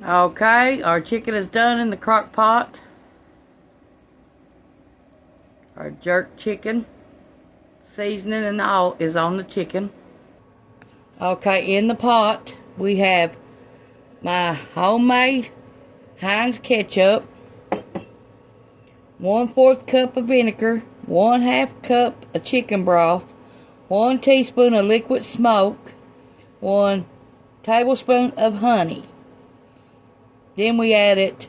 Okay, our chicken is done in the crock pot. Our jerk chicken, seasoning and all, is on the chicken. Okay, in the pot, we have my homemade Heinz ketchup, 1/4 cup of vinegar, 1/2 cup of chicken broth, 1 teaspoon of liquid smoke, 1 tablespoon of honey. Then we added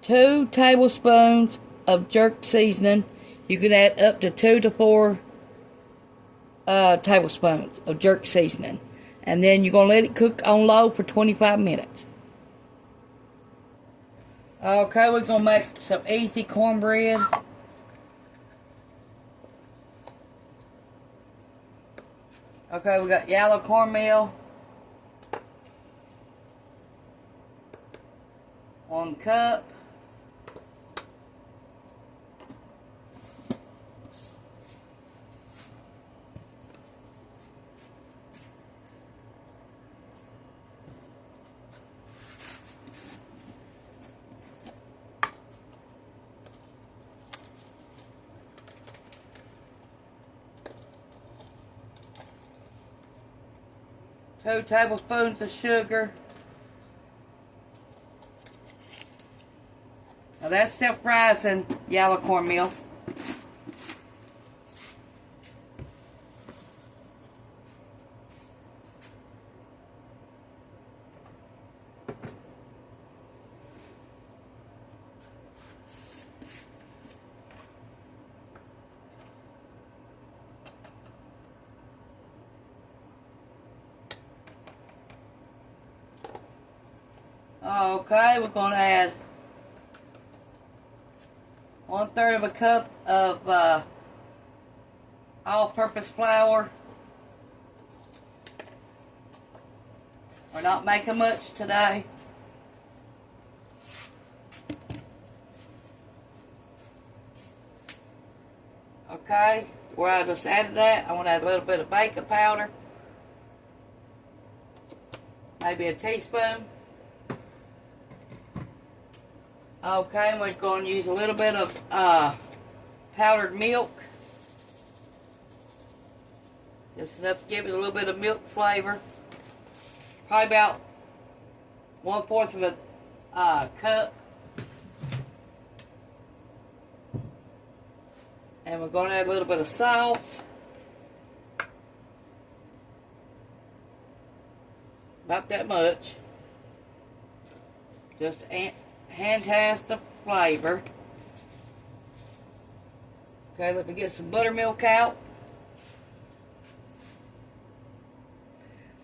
2 tablespoons of jerk seasoning. You can add up to 2 to 4 tablespoons of jerk seasoning. And then you're going to let it cook on low for 25 minutes. Okay, we're going to make some easy cornbread. Okay, we got yellow cornmeal, 1 cup. Two tablespoons of sugar. Now that's self-rising yellow cornmeal. Okay, we're going to add 1/3 of a cup of all-purpose flour. We're not making much today. Okay, where I just added that, I want to add a little bit of baking powder. Maybe a teaspoon. Okay, and we're going to use a little bit of powdered milk. Just enough to give it a little bit of milk flavor. Probably about 1/4 of a cup. And we're going to add a little bit of salt. About that much. Just enhance the flavor. Okay, let me get some buttermilk out.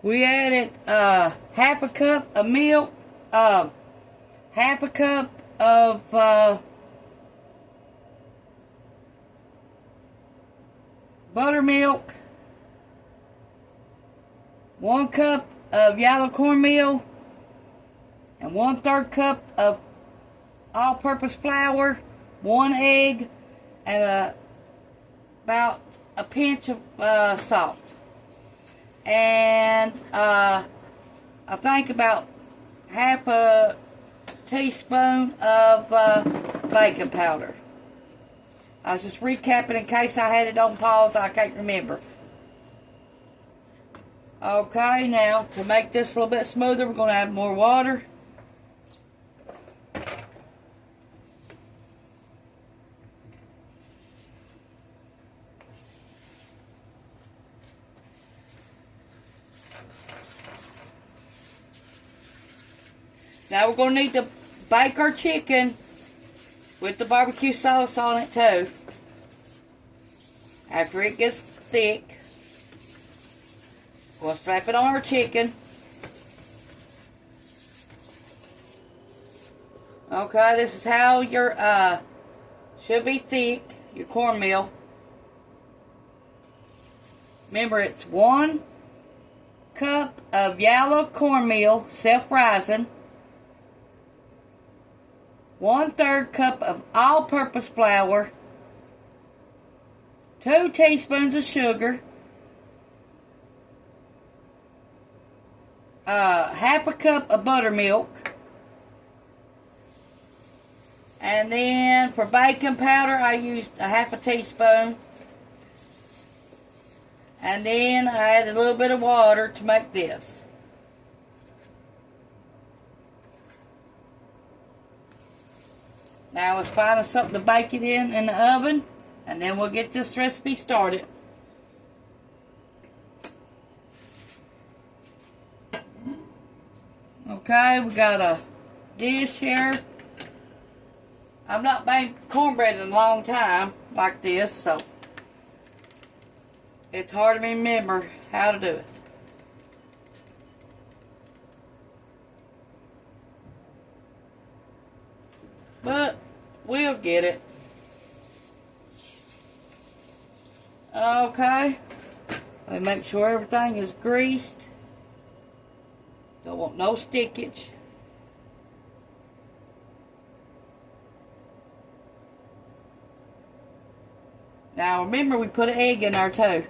We added 1/2 cup of milk, 1/2 cup of buttermilk, 1 cup of yellow cornmeal, and 1/3 cup of all-purpose flour, 1 egg, and about a pinch of salt. And I think about 1/2 a teaspoon of baking powder. I was just recapping in case I had it on pause. I can't remember. Okay, now to make this a little bit smoother, we're going to add more water. Now we're going to need to bake our chicken with the barbecue sauce on it too. After it gets thick, we'll slap it on our chicken. Okay, this is how your should be thick, your cornmeal. Remember, it's 1 cup of yellow cornmeal, self-rising, 1/3 cup of all-purpose flour, 2 teaspoons of sugar, 1/2 cup of buttermilk, And then for baking powder, I used a half a teaspoon. And then I added a little bit of water to make this. Now let's find us something to bake it in the oven, and then we'll get this recipe started. Okay, we got a dish here. I've not made cornbread in a long time like this, so it's hard to remember how to do it. But we'll get it. Okay. Let me make sure everything is greased. Don't want no stickage. Now remember, we put an egg in there too.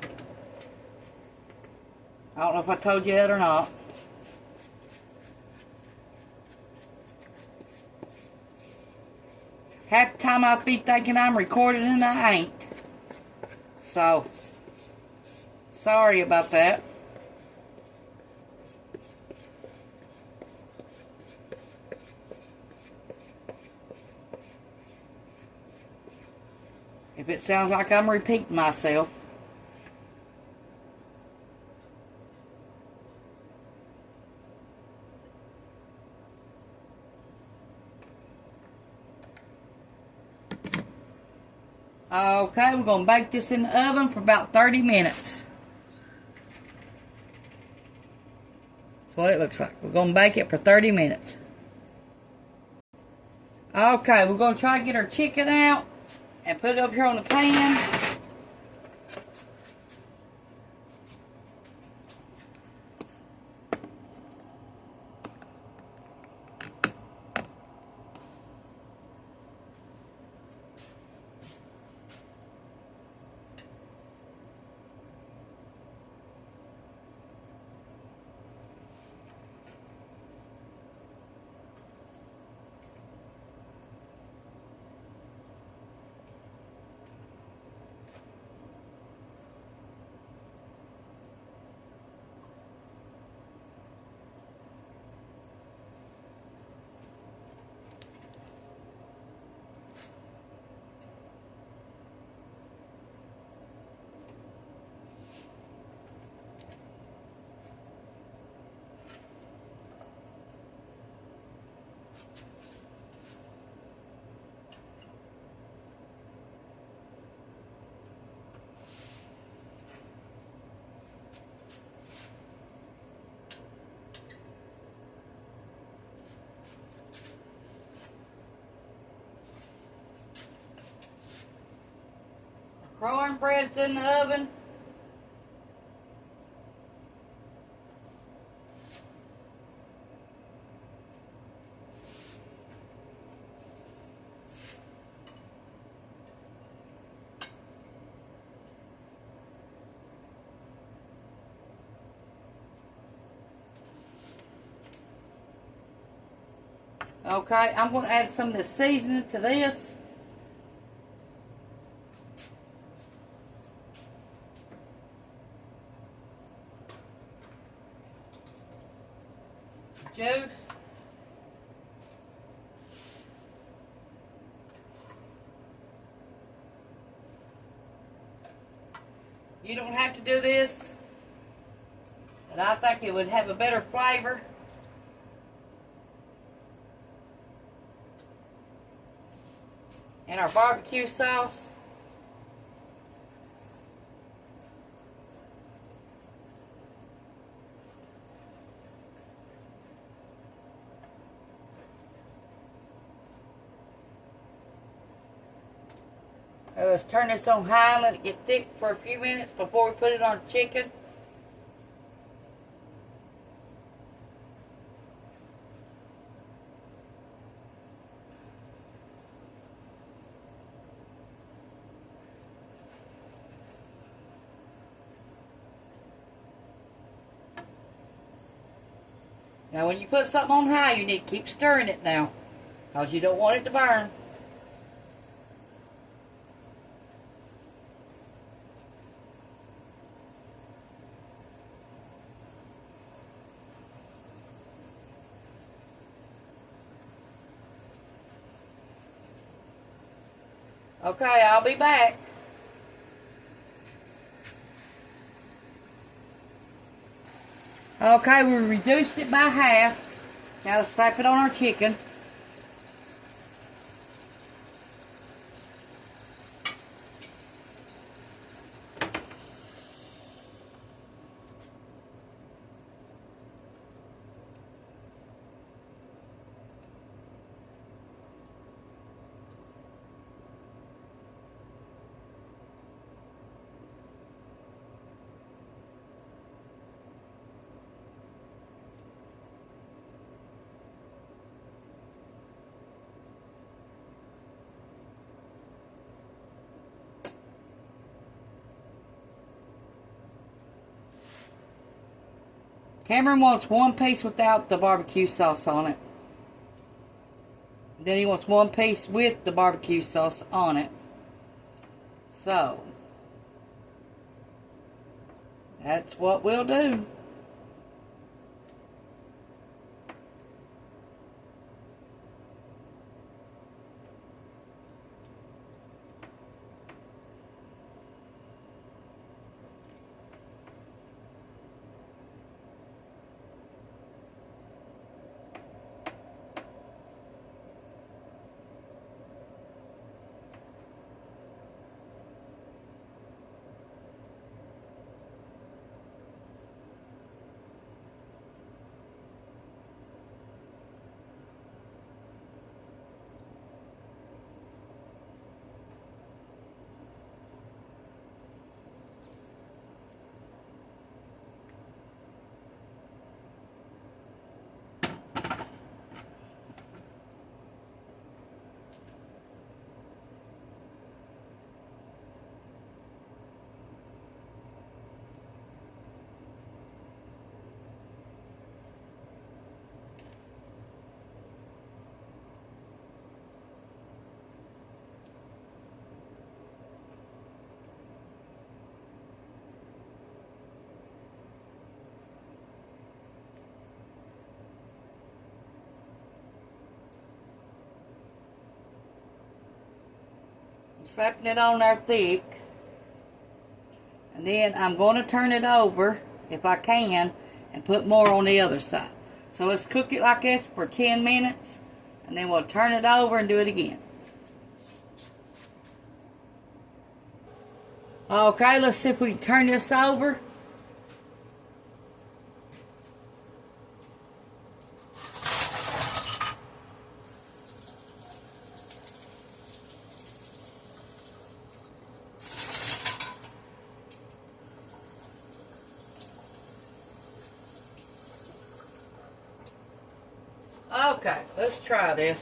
I don't know if I told you that or not. Half the time I'd be thinking I'm recording and I ain't. So, sorry about that. If it sounds like I'm repeating myself. Okay, we're going to bake this in the oven for about 30 minutes. That's what it looks like. We're going to bake it for 30 minutes. Okay, we're going to try to get our chicken out and put it up here on the pan. Cornbread's in the oven. Okay, I'm going to add some of the seasoning to this. Juice. You don't have to do this, but I think it would have a better flavor. And our barbecue sauce. Let's turn this on high and let it get thick for a few minutes before we put it on the chicken. Now when you put something on high, you need to keep stirring it now, because you don't want it to burn. Okay, I'll be back. Okay, we reduced it by half. Now let's slap it on our chicken. Cameron wants one piece without the barbecue sauce on it. Then he wants one piece with the barbecue sauce on it. So, that's what we'll do. Slapping it on there thick. And then I'm going to turn it over, if I can, and put more on the other side. So let's cook it like this for 10 minutes. And then we'll turn it over and do it again. Okay, let's see if we can turn this over. Okay, let's try this.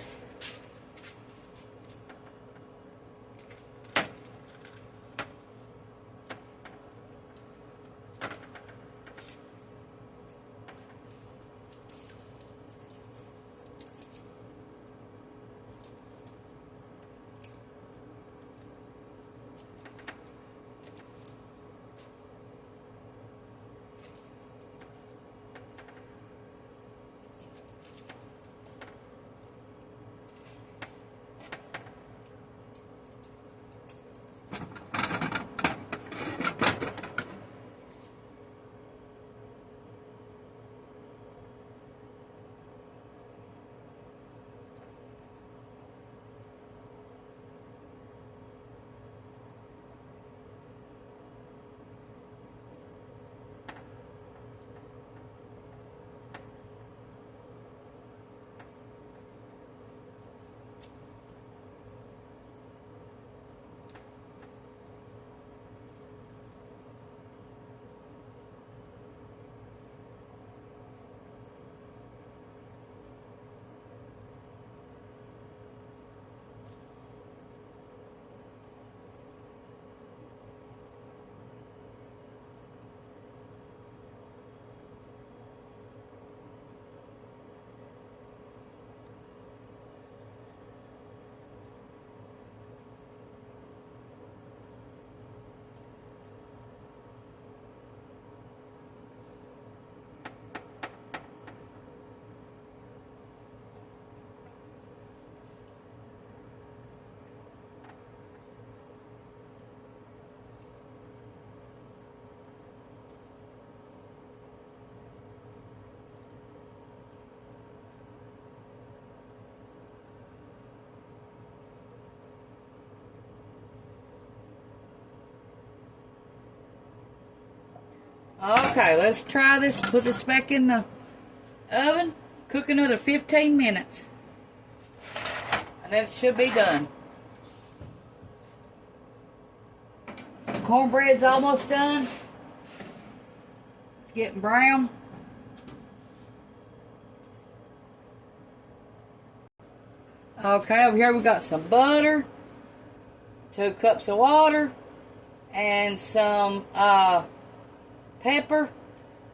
Okay, let's try this. Put this back in the oven. Cook another 15 minutes. And then it should be done. Cornbread's almost done. It's getting brown. Okay, over here we got some butter, 2 cups of water, and some pepper,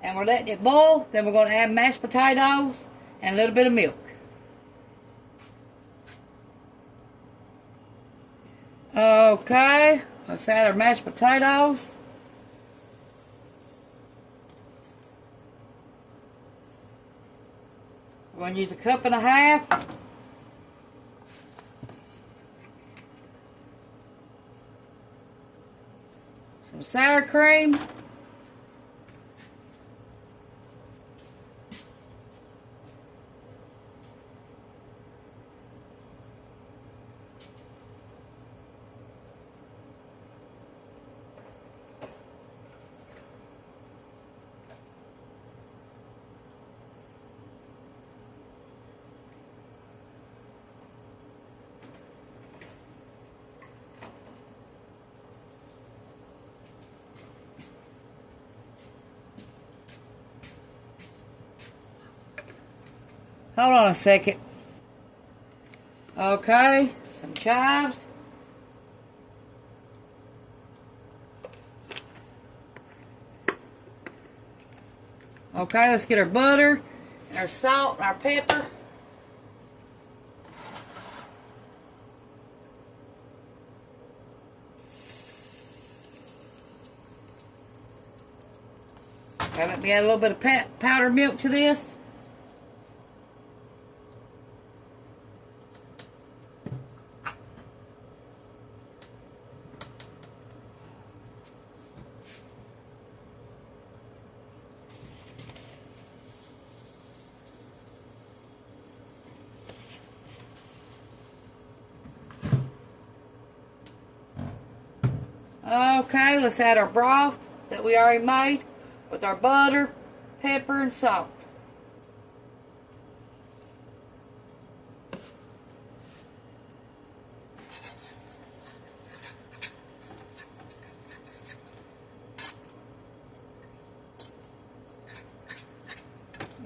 and we're letting it boil. Then we're going to add mashed potatoes and a little bit of milk. Okay, let's add our mashed potatoes. We're going to use 1.5 cups. Some sour cream. Hold on a second. Okay, some chives. Okay, let's get our butter, and our salt, and our pepper. Okay, let me add a little bit of powdered milk to this. Okay, let's add our broth that we already made with our butter, pepper, and salt.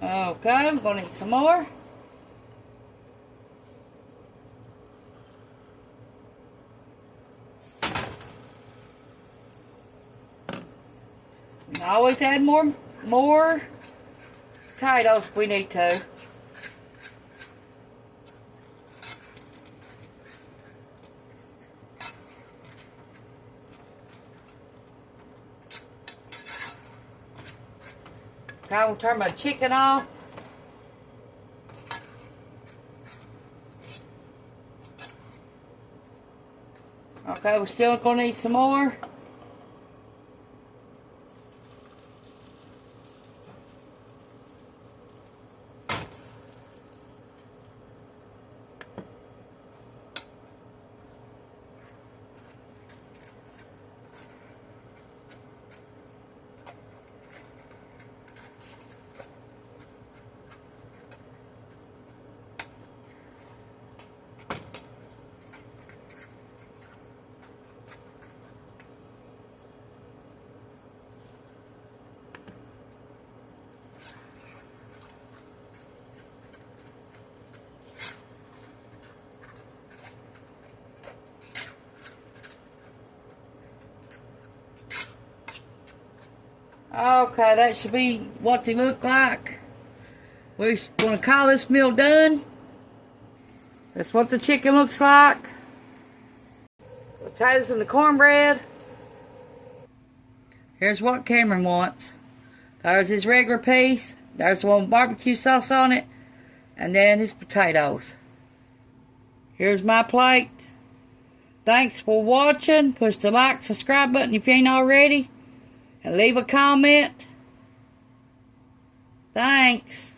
Okay, we're going to need some more. And always add more potatoes if we need to. Okay, I'm going to turn my chicken off. Okay, we're still going to need some more. Okay, that should be what they look like. We're going to call this meal done. That's what the chicken looks like. Potatoes and the cornbread. Here's what Cameron wants. There's his regular piece. There's the one with barbecue sauce on it. And then his potatoes. Here's my plate. Thanks for watching. Push the like, subscribe button if you ain't already. And leave a comment. Thanks.